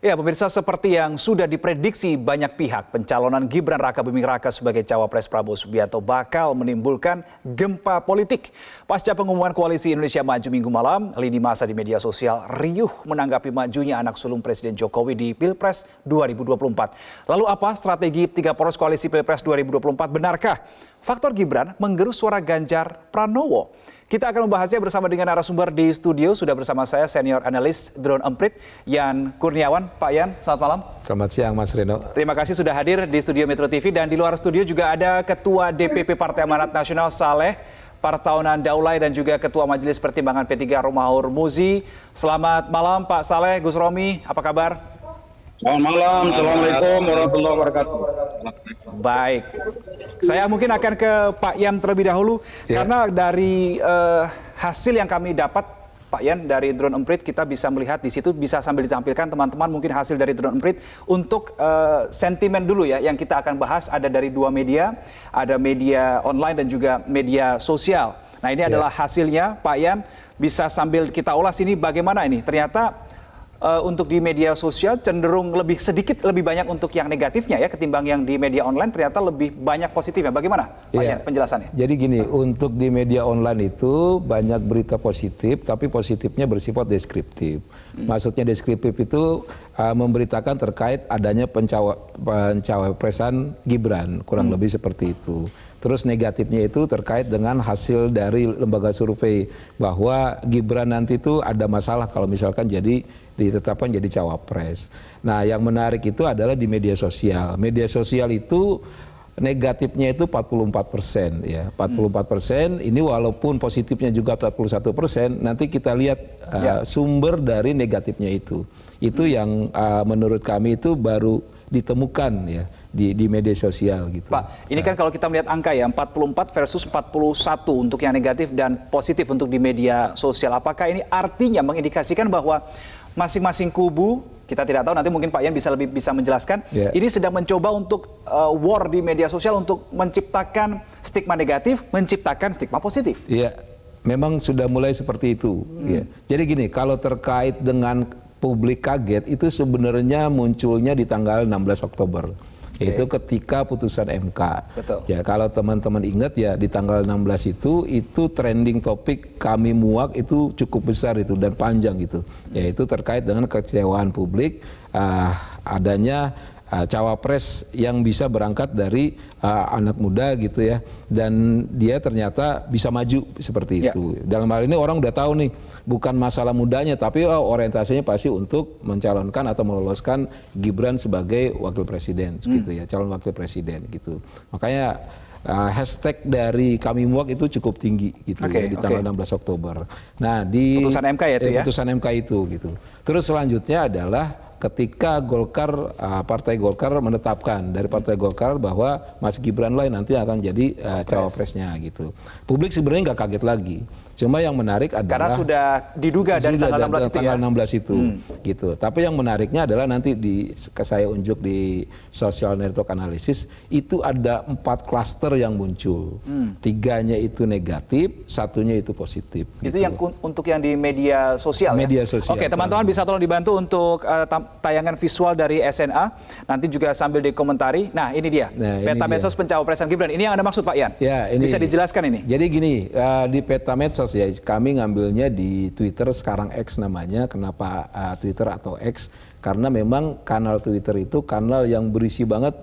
Ya, pemirsa, seperti yang sudah diprediksi banyak pihak, pencalonan Gibran Rakabuming Raka sebagai cawapres Prabowo Subianto bakal menimbulkan gempa politik. Pasca pengumuman Koalisi Indonesia Maju Minggu malam, lini masa di media sosial riuh menanggapi majunya anak sulung Presiden Jokowi di Pilpres 2024. Lalu apa strategi tiga poros Koalisi Pilpres 2024? Benarkah faktor Gibran menggerus suara Ganjar Pranowo? Kita akan membahasnya bersama dengan narasumber di studio. Sudah bersama saya senior analis Drone Emprit, Yan Kurniawan. Pak Yan, selamat malam. Selamat siang Mas Reno. Terima kasih sudah hadir di studio Metro TV. Dan di luar studio juga ada Ketua DPP Partai Amanat Nasional Saleh Partaunan Daulay dan juga Ketua Majelis Pertimbangan P3 Romahur Muzi. Selamat malam Pak Saleh, Gus Romi, apa kabar? Selamat malam, Assalamualaikum warahmatullahi wabarakatuh. Baik, saya mungkin akan ke Pak Yan terlebih dahulu, karena dari hasil yang kami dapat, Pak Yan, dari Drone Emprit, kita bisa melihat di situ, bisa sambil ditampilkan teman-teman mungkin hasil dari Drone Emprit. Untuk sentimen dulu ya, yang kita akan bahas ada dari dua media, ada media online dan juga media sosial. Nah ini adalah hasilnya, Pak Yan, bisa sambil kita ulas ini bagaimana ini, ternyata untuk di media sosial cenderung lebih banyak untuk yang negatifnya ya ketimbang yang di media online, ternyata lebih banyak positifnya. Bagaimana Pak Yan penjelasannya? Jadi gini, untuk di media online itu banyak berita positif, tapi positifnya bersifat deskriptif. Maksudnya deskriptif itu memberitakan terkait adanya pencawapresan Gibran, kurang lebih seperti itu. Terus negatifnya itu terkait dengan hasil dari lembaga survei bahwa Gibran nanti itu ada masalah kalau misalkan ditetapkan jadi cawapres. Nah, yang menarik itu adalah di media sosial. Media sosial itu negatifnya itu 44% ya, 44%. Ini walaupun positifnya juga 41%, nanti kita lihat sumber dari negatifnya itu. Itu yang menurut kami itu baru ditemukan ya di media sosial gitu. Pak, ini kan kalau kita melihat angka ya 44 versus 41 untuk yang negatif dan positif untuk di media sosial. Apakah ini artinya mengindikasikan bahwa masing-masing kubu, kita tidak tahu, nanti mungkin Pak Yan bisa menjelaskan, ini sedang mencoba untuk war di media sosial untuk menciptakan stigma negatif, menciptakan stigma positif? Iya, memang sudah mulai seperti itu. Ya. Jadi gini, kalau terkait dengan publik kaget itu sebenarnya munculnya di tanggal 16 Oktober. Itu ketika putusan MK. Betul. Ya, kalau teman-teman ingat ya di tanggal 16 itu trending topik kami muak itu cukup besar itu dan panjang gitu. Yaitu terkait dengan kekecewaan publik adanya cawapres yang bisa berangkat dari anak muda gitu ya, dan dia ternyata bisa maju seperti itu. Dalam hal ini orang udah tahu nih, bukan masalah mudanya tapi orientasinya pasti untuk mencalonkan atau meloloskan Gibran sebagai wakil presiden gitu ya, calon wakil presiden gitu. Makanya hashtag dari kami muak itu cukup tinggi gitu ya di tanggal 16 Oktober. Nah, di putusan MK ya itu ya. Putusan MK itu gitu. Terus selanjutnya adalah ketika Golkar, Partai Golkar menetapkan dari Partai Golkar bahwa Mas Gibran lah nanti akan jadi cawapresnya gitu. Publik sebenarnya nggak kaget lagi. Cuma yang menarik adalah karena sudah diduga dari tanggal 16 itu tanggal 16 itu gitu. Tapi yang menariknya adalah nanti saya unjuk di social network analysis itu ada 4 klaster yang muncul. 3-nya itu negatif, 1-nya itu positif. Itu gitu. yang untuk yang di media sosial. Media ya? sosial. Oke, teman-teman bisa tolong dibantu untuk tayangan visual dari SNA. Nanti juga sambil dikomentari. Nah, ini dia. Peta medsos pencawapresan Gibran. Ini yang Anda maksud Pak Yan? Ya, ini. Bisa dijelaskan ini? Jadi gini, di peta medsos ya, kami ngambilnya di Twitter, sekarang X namanya. Kenapa Twitter atau X? Karena memang kanal Twitter itu kanal yang berisi banget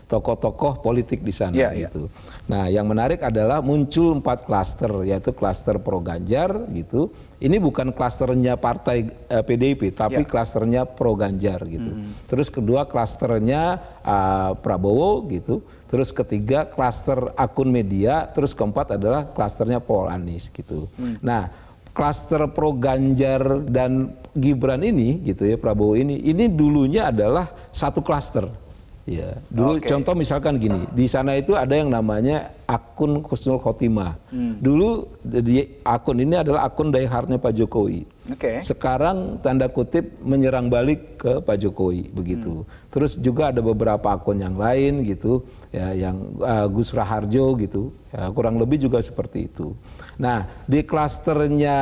tokoh-tokoh politik di sana gitu. Nah, yang menarik adalah muncul 4 klaster, yaitu klaster pro Ganjar gitu. Ini bukan klasternya partai PDIP, tapi klasternya pro Ganjar gitu. Terus kedua klasternya Prabowo gitu. Terus ketiga klaster akun media. Terus keempat adalah klasternya Paul Anies gitu. Nah, klaster pro Ganjar dan Gibran ini gitu ya, Prabowo ini dulunya adalah satu klaster. Ya, dulu contoh misalkan gini, di sana itu ada yang namanya akun Husnul Khotimah. Dulu di akun ini adalah akun diehardnya Pak Jokowi. Sekarang tanda kutip menyerang balik ke Pak Jokowi begitu. Terus juga ada beberapa akun yang lain gitu, ya, yang Gus Raharjo gitu, ya, kurang lebih juga seperti itu. Nah, di klasternya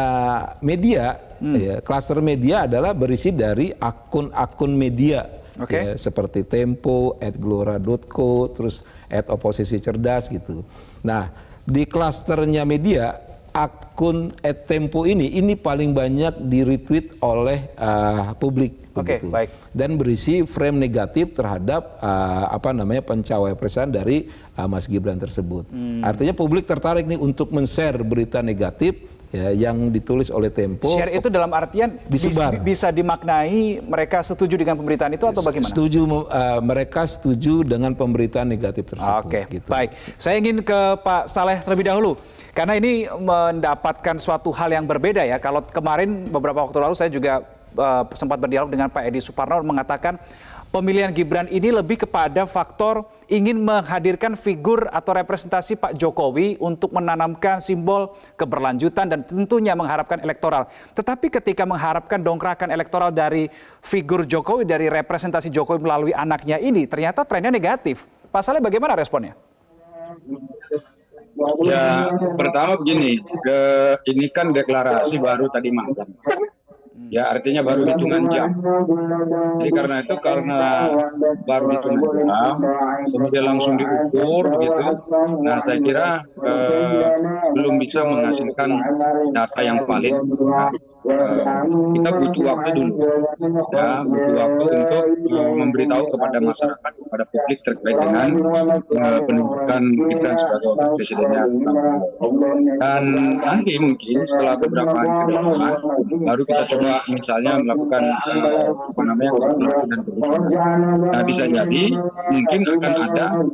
media, ya, klaster media adalah berisi dari akun-akun media. Ya, seperti Tempo, @glora.co, terus @oposisi cerdas gitu. Nah, di klasternya media, akun @tempo ini paling banyak di-retweet oleh publik. Begitu. Baik. Dan berisi frame negatif terhadap pencawapresan dari Mas Gibran tersebut. Artinya publik tertarik nih untuk men-share berita negatif, ya, yang ditulis oleh Tempo. Share itu dalam artian bisa dimaknai mereka setuju dengan pemberitaan itu atau bagaimana? Mereka setuju dengan pemberitaan negatif tersebut. Gitu. Baik, saya ingin ke Pak Saleh terlebih dahulu. Karena ini mendapatkan suatu hal yang berbeda ya. Kalau kemarin beberapa waktu lalu saya juga sempat berdialog dengan Pak Edi Suparno mengatakan pemilihan Gibran ini lebih kepada faktor ingin menghadirkan figur atau representasi Pak Jokowi untuk menanamkan simbol keberlanjutan dan tentunya mengharapkan elektoral. Tetapi ketika mengharapkan dongkrakan elektoral dari figur Jokowi, dari representasi Jokowi melalui anaknya ini, ternyata trennya negatif. Pak Saleh bagaimana responnya? Ya, pertama begini, ini kan deklarasi baru tadi malam. Ya, artinya baru hitungan jam. Jadi karena baru hitungan jam, kemudian langsung diukur begitu. Nah, saya kira belum bisa menghasilkan data yang valid. Nah, kita butuh waktu dulu. Ya, butuh waktu untuk memberitahu kepada masyarakat, kepada publik terkait dengan penunjukan Gibran sebagai wakil presidennya. Dan nanti mungkin setelah beberapa hari ke depan, baru kita coba misalnya melakukan koordinasi dan perubahan. Nah, bisa jadi mungkin akan ada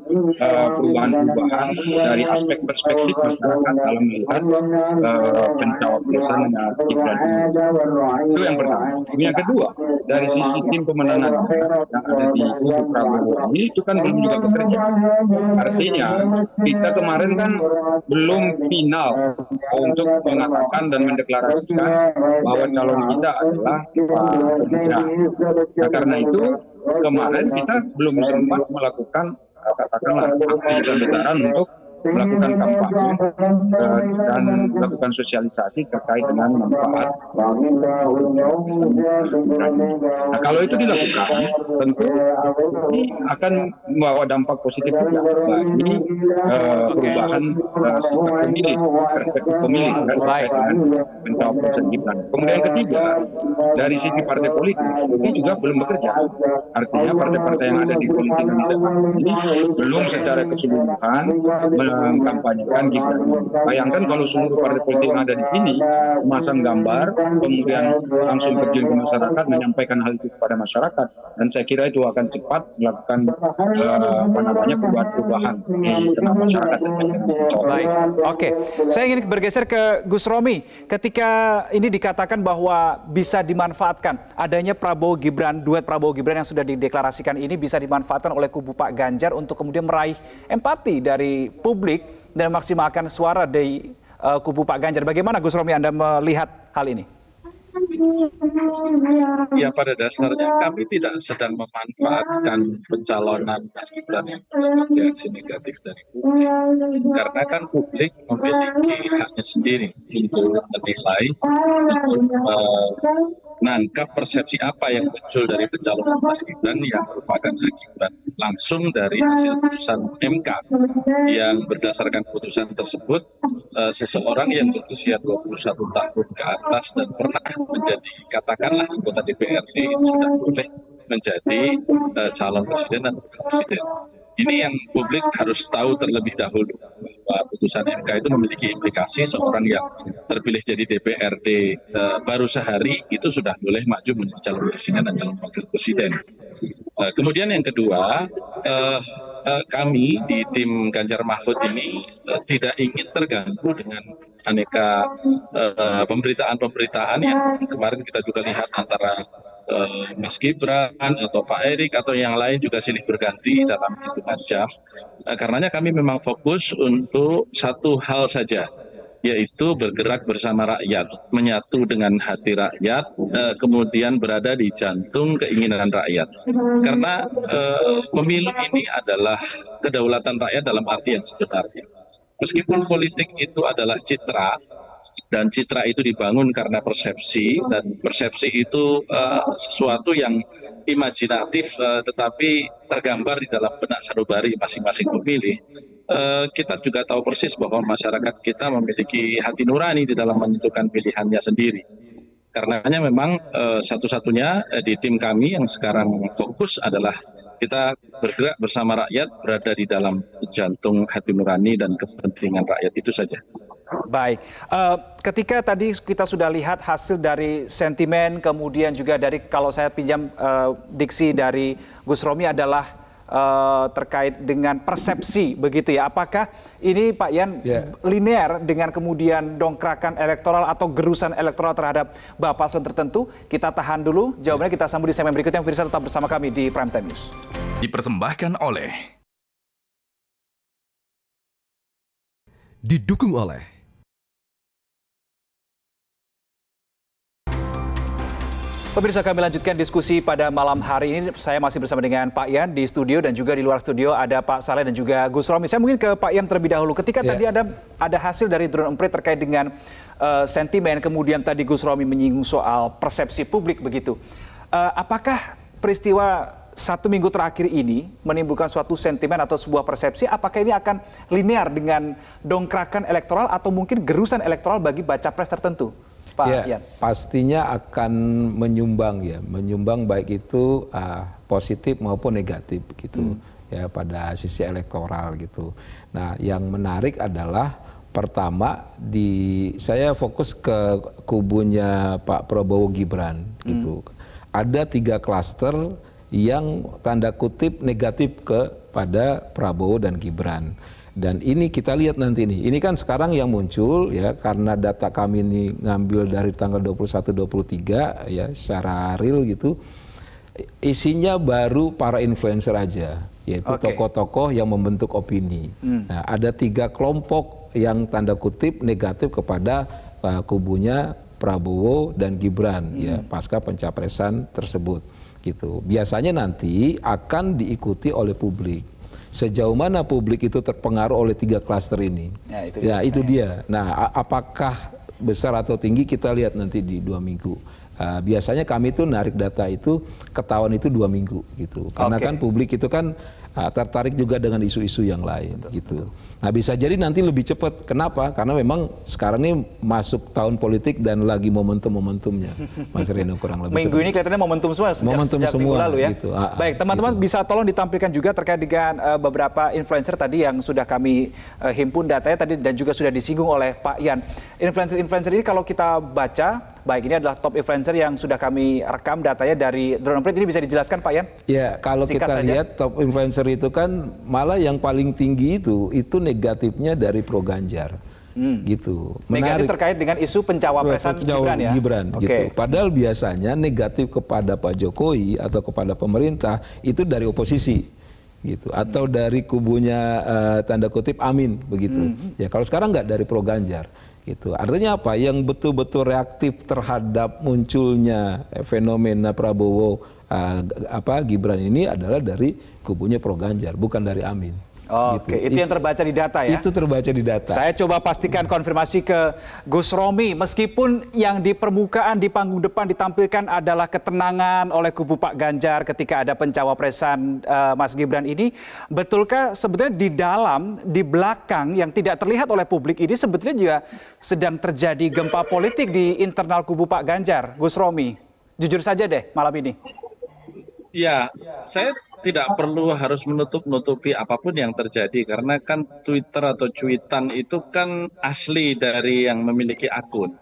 perubahan-perubahan dari aspek perspektif masyarakat dalam melihat pencawapresan Gibran ini. Itu yang pertama. Yang kedua, dari sisi tim pemenangan yang ada di kubu Prabowo ini itu kan belum juga bekerja. Artinya kita kemarin kan belum final untuk mengatakan dan mendeklarasikan bahwa calon kita adalah Pak Gibran. Nah, karena itu kemarin kita belum sempat melakukan katakanlah aksi besar-besaran untuk melakukan kampanye dan melakukan sosialisasi terkait dengan manfaat. Nah, kalau itu dilakukan, tentu ini akan membawa dampak positif juga bagi perubahan sikap pemilih, perspektif pemilih terkait dengan pencawapresan Gibran. Kemudian yang ketiga, dari sisi partai politik ini juga belum bekerja. Artinya partai-partai yang ada di politik Indonesia ini belum secara keseluruhan mengkampanyekan Gibran. Bayangkan kalau seluruh partai politik yang ada di sini memasang gambar, kemudian langsung terjun ke masyarakat, menyampaikan hal itu kepada masyarakat, dan saya kira itu akan cepat melakukan perubahan-perubahan di tengah masyarakat. Baik, oke. Saya ingin bergeser ke Gus Romi. Ketika ini dikatakan bahwa bisa dimanfaatkan adanya Prabowo Gibran, duet Prabowo Gibran yang sudah dideklarasikan ini bisa dimanfaatkan oleh kubu Pak Ganjar untuk kemudian meraih empati dari publik dan maksimalkan suara dari kubu Pak Ganjar. Bagaimana Gus Romi Anda melihat hal ini? Ya, pada dasarnya kami tidak sedang memanfaatkan pencalonan Mas Gibran yang reaksi negatif dari publik. Karena kan publik memiliki haknya sendiri untuk menilai, untuk menangkap persepsi apa yang muncul dari pencalonan Mas Gibran yang merupakan akibat langsung dari hasil putusan MK, yang berdasarkan putusan tersebut seseorang yang berusia 21 tahun ke atas dan pernah menjadi katakanlah anggota DPRD itu sudah boleh menjadi calon presiden dan wakil presiden. Ini yang publik harus tahu terlebih dahulu, bahwa putusan MK itu memiliki implikasi seorang yang terpilih jadi DPRD baru sehari itu sudah boleh maju menjadi calon presiden dan calon wakil presiden. Kemudian yang kedua, kami di tim Ganjar Mahfud ini tidak ingin terganggu dengan aneka pemberitaan-pemberitaan yang kemarin kita juga lihat antara Mas Gibran atau Pak Erik atau yang lain juga silih berganti dalam hitungan jam. Karenanya kami memang fokus untuk satu hal saja, yaitu bergerak bersama rakyat, menyatu dengan hati rakyat, kemudian berada di jantung keinginan rakyat. Karena pemilu ini adalah kedaulatan rakyat dalam arti yang sebenarnya. Meskipun politik itu adalah citra, dan citra itu dibangun karena persepsi, dan persepsi itu sesuatu yang imajinatif, tetapi tergambar di dalam benak sanubari masing-masing pemilih. Kita juga tahu persis bahwa masyarakat kita memiliki hati nurani di dalam menentukan pilihannya sendiri. Karenanya memang satu-satunya di tim kami yang sekarang fokus adalah kita bergerak bersama rakyat, berada di dalam jantung hati nurani dan kepentingan rakyat, itu saja. Baik, ketika tadi kita sudah lihat hasil dari sentimen, kemudian juga dari, kalau saya pinjam diksi dari Gus Romi, adalah terkait dengan persepsi, begitu ya. Apakah ini Pak Yan linear dengan kemudian dongkrakan elektoral atau gerusan elektoral terhadap Bapak paslon tertentu? Kita tahan dulu, jawabannya kita sambung di segmen berikutnya. Pemirsa tetap bersama kami di Prime Time News. Dipersembahkan oleh, didukung oleh Pemirsa, kami lanjutkan diskusi pada malam hari ini. Saya masih bersama dengan Pak Yan di studio, dan juga di luar studio ada Pak Saleh dan juga Gus Romi. Saya mungkin ke Pak Yan terlebih dahulu. Ketika tadi ada hasil dari Drone Emprit terkait dengan sentimen, kemudian tadi Gus Romi menyinggung soal persepsi publik begitu. Apakah peristiwa 1 minggu terakhir ini menimbulkan suatu sentimen atau sebuah persepsi? Apakah ini akan linear dengan dongkrakan elektoral atau mungkin gerusan elektoral bagi baca pres tertentu? Pak Yan. Pastinya akan menyumbang baik itu positif maupun negatif gitu ya pada sisi elektoral gitu. Nah, yang menarik adalah pertama saya fokus ke kubunya Pak Prabowo Gibran gitu. Ada 3 klaster yang tanda kutip negatif kepada Prabowo dan Gibran. Dan ini kita lihat nanti nih, ini kan sekarang yang muncul ya, karena data kami ini ngambil dari tanggal 21-23 ya secara real gitu, isinya baru para influencer aja, yaitu tokoh-tokoh yang membentuk opini. Nah, ada 3 kelompok yang tanda kutip negatif kepada kubunya Prabowo dan Gibran ya pasca pencapresan tersebut gitu. Biasanya nanti akan diikuti oleh publik. Sejauh mana publik itu terpengaruh oleh 3 klaster ini? Ya, itu dia. Nah, apakah besar atau tinggi kita lihat nanti di 2 minggu. Biasanya kami itu narik data itu ketahuan itu 2 minggu gitu. Karena kan publik itu kan tertarik juga dengan isu-isu yang lain gitu. Nah, bisa jadi nanti lebih cepat. Kenapa? Karena memang sekarang ini masuk tahun politik dan lagi momentum-momentumnya, Mas Reno, kurang lebih. Minggu ini kelihatannya momentum semua sejak minggu lalu ya. Gitu. Baik, teman-teman bisa tolong ditampilkan juga terkait dengan beberapa influencer tadi yang sudah kami himpun datanya tadi dan juga sudah disinggung oleh Pak Yan. Influencer ini kalau kita baca, baik ini adalah top influencer yang sudah kami rekam datanya dari Drone Emprit. Ini bisa dijelaskan Pak Yan? Ya, kalau kita lihat top influencer itu kan malah yang paling tinggi itu negatifnya dari pro Ganjar. Gitu. Menarik. Negatif terkait dengan isu pencawapresan Gibran ya? Gitu. Padahal biasanya negatif kepada Pak Jokowi atau kepada pemerintah itu dari oposisi. Gitu. Atau dari kubunya tanda kutip Amin begitu. Ya, kalau sekarang nggak dari pro Ganjar. Gitu. Artinya apa? Yang betul-betul reaktif terhadap munculnya fenomena Prabowo Gibran ini adalah dari kubunya pro Ganjar, bukan dari Amin. Oke, gitu. Itu yang terbaca di data ya? Itu terbaca di data. Saya coba pastikan konfirmasi ke Gus Romi. Meskipun yang di permukaan, di panggung depan ditampilkan adalah ketenangan oleh kubu Pak Ganjar ketika ada pencawapresan Mas Gibran ini, betulkah sebetulnya di dalam, di belakang yang tidak terlihat oleh publik ini sebetulnya juga sedang terjadi gempa politik di internal kubu Pak Ganjar, Gus Romi? Jujur saja deh malam ini. Ya, saya tidak perlu harus menutup-nutupi apapun yang terjadi karena kan Twitter atau cuitan itu kan asli dari yang memiliki akun.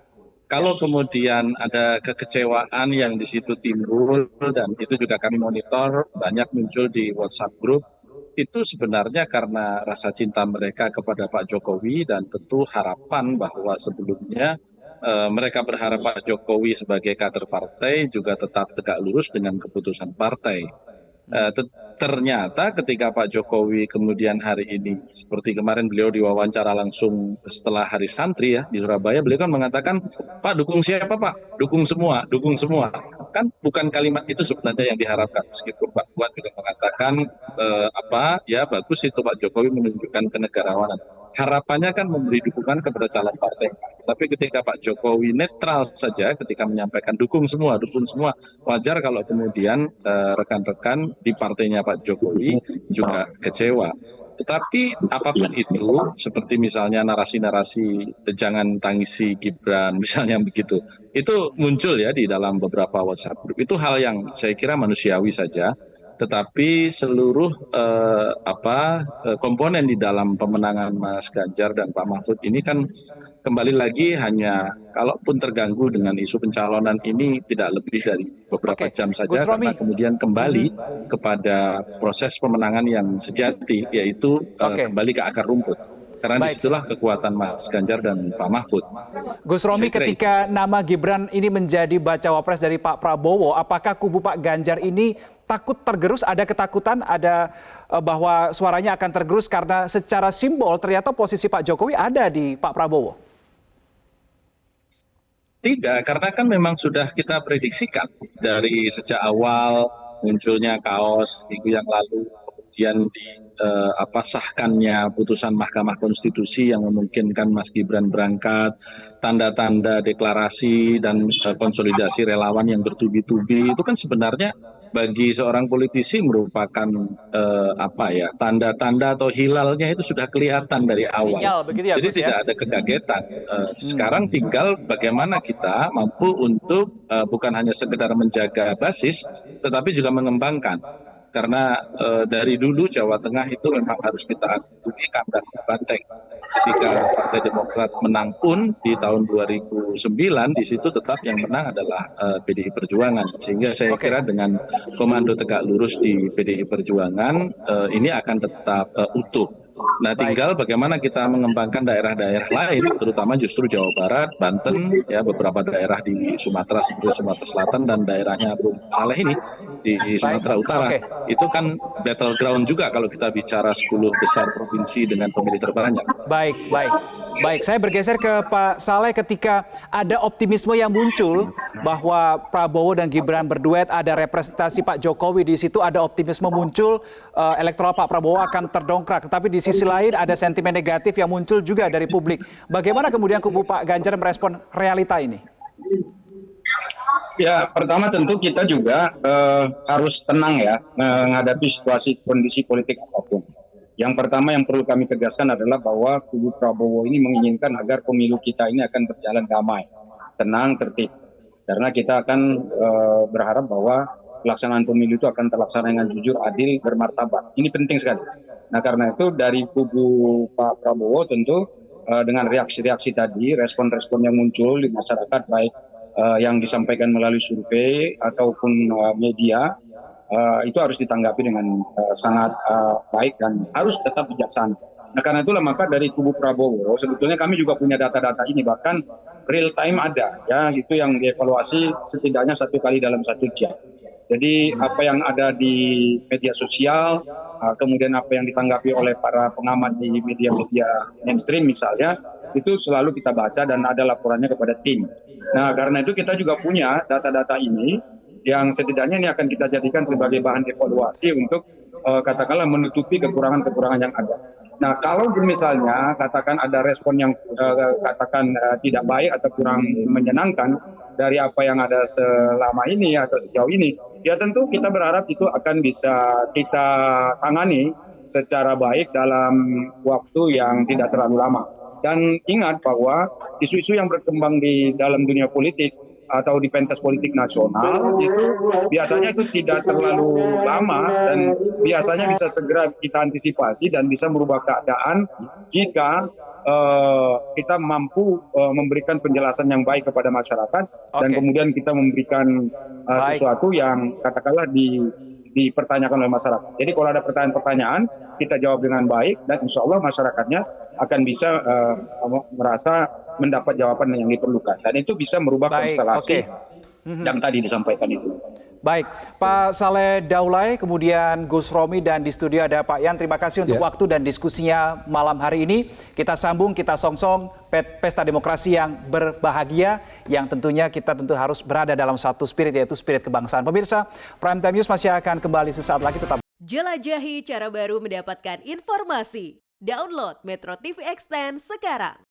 Kalau kemudian ada kekecewaan yang di situ timbul dan itu juga kami monitor banyak muncul di WhatsApp group, itu sebenarnya karena rasa cinta mereka kepada Pak Jokowi dan tentu harapan bahwa sebelumnya mereka berharap Pak Jokowi sebagai kader partai juga tetap tegak lurus dengan keputusan partai. Ternyata ketika Pak Jokowi kemudian hari ini, seperti kemarin beliau diwawancara langsung setelah Hari Santri ya di Surabaya, beliau kan mengatakan, Pak dukung siapa Pak? Dukung semua, dukung semua. Kan bukan kalimat itu sebenarnya yang diharapkan. Meskipun Pak Puan juga mengatakan ya bagus itu Pak Jokowi menunjukkan kenegarawanan. Harapannya kan memberi dukungan kepada calon partai. Tapi ketika Pak Jokowi netral saja ketika menyampaikan dukung semua, wajar kalau kemudian rekan-rekan di partainya Pak Jokowi juga kecewa. Tetapi apapun itu, seperti misalnya narasi-narasi jangan tangisi Gibran, misalnya begitu, itu muncul ya di dalam beberapa WhatsApp group. Itu hal yang saya kira manusiawi saja. Tetapi seluruh komponen di dalam pemenangan Mas Ganjar dan Pak Mahfud ini kan kembali lagi hanya kalaupun terganggu dengan isu pencalonan ini tidak lebih dari beberapa jam saja, karena kemudian kembali kepada proses pemenangan yang sejati, yaitu kembali ke akar rumput. Karena disitulah kekuatan Mas Ganjar dan Pak Mahfud. Gus Romi, ketika nama Gibran ini menjadi bacawa pres dari Pak Prabowo, apakah kubu Pak Ganjar ini takut tergerus, ada ketakutan, ada bahwa suaranya akan tergerus karena secara simbol ternyata posisi Pak Jokowi ada di Pak Prabowo? Tidak, karena kan memang sudah kita prediksikan dari sejak awal munculnya kaos minggu yang lalu, kemudian sahkannya putusan Mahkamah Konstitusi yang memungkinkan Mas Gibran berangkat, tanda-tanda deklarasi dan konsolidasi relawan yang bertubi-tubi, itu kan sebenarnya bagi seorang politisi merupakan tanda-tanda atau hilalnya itu sudah kelihatan dari awal. Sinyal, begitu ya, jadi Gus, tidak ada kekagetan. Sekarang tinggal bagaimana kita mampu untuk bukan hanya sekedar menjaga basis, tetapi juga mengembangkan. Karena dari dulu Jawa Tengah itu memang harus kita akui kandang banteng. Ketika Partai Demokrat menang pun di tahun 2009, di situ tetap yang menang adalah PDI Perjuangan. Sehingga saya kira dengan komando tegak lurus di PDI Perjuangan ini akan tetap utuh. Nah, tinggal bagaimana kita mengembangkan daerah-daerah lain, terutama justru Jawa Barat, Banten, ya beberapa daerah di Sumatera seperti Sumatera Selatan dan daerahnya Bung Saleh ini di Sumatera Utara. Itu kan battleground juga kalau kita bicara 10 besar provinsi dengan pemilih terbanyak. Baik. Saya bergeser ke Pak Saleh ketika ada optimisme yang muncul bahwa Prabowo dan Gibran berduet, ada representasi Pak Jokowi di situ, ada optimisme muncul, elektoral Pak Prabowo akan terdongkrak. Tetapi di sisi lain ada sentimen negatif yang muncul juga dari publik. Bagaimana kemudian kubu Pak Ganjar merespon realita ini? Ya, pertama tentu kita juga harus tenang ya menghadapi situasi kondisi politik apapun. Yang pertama yang perlu kami tegaskan adalah bahwa kubu Prabowo ini menginginkan agar pemilu kita ini akan berjalan damai, tenang, tertib. Karena kita akan berharap bahwa pelaksanaan pemilu itu akan terlaksana dengan jujur, adil, bermartabat. Ini penting sekali. Nah, karena itu dari kubu Pak Prabowo tentu dengan reaksi-reaksi tadi, respon-respon yang muncul di masyarakat, baik yang disampaikan melalui survei ataupun media, itu harus ditanggapi dengan sangat baik dan harus tetap bijaksana. Nah, karena itulah maka dari kubu Prabowo sebetulnya kami juga punya data-data ini, bahkan real time ada, ya itu yang dievaluasi setidaknya 1 kali dalam 1 jam. Jadi apa yang ada di media sosial, kemudian apa yang ditanggapi oleh para pengamat di media-media mainstream misalnya, itu selalu kita baca dan ada laporannya kepada tim. Nah, karena itu kita juga punya data-data ini yang setidaknya ini akan kita jadikan sebagai bahan evaluasi untuk katakanlah menutupi kekurangan-kekurangan yang ada. Nah, kalau misalnya katakan ada respon yang tidak baik atau kurang menyenangkan dari apa yang ada selama ini atau sejauh ini, ya tentu kita berharap itu akan bisa kita tangani secara baik dalam waktu yang tidak terlalu lama. Dan ingat bahwa isu-isu yang berkembang di dalam dunia politik atau di pentas politik nasional itu biasanya itu tidak terlalu lama dan biasanya bisa segera kita antisipasi dan bisa merubah keadaan jika kita mampu memberikan penjelasan yang baik kepada masyarakat dan kemudian kita memberikan sesuatu yang katakanlah dipertanyakan oleh masyarakat. Jadi kalau ada pertanyaan-pertanyaan kita jawab dengan baik dan insya Allah masyarakatnya akan bisa merasa mendapat jawaban yang diperlukan, dan itu bisa merubah Baik, konstelasi oke. yang tadi disampaikan itu. Baik, Pak Saleh Daulay, kemudian Gus Romi, dan di studio ada Pak Yan. Terima kasih untuk Ya. waktu dan diskusinya malam hari ini. Kita sambung, kita songsong pesta demokrasi yang berbahagia, yang tentunya kita harus berada dalam satu spirit, yaitu spirit kebangsaan. Pemirsa, Prime Time News masih akan kembali sesaat lagi, tetap. Jelajahi cara baru mendapatkan informasi. Download Metro TV Extend sekarang.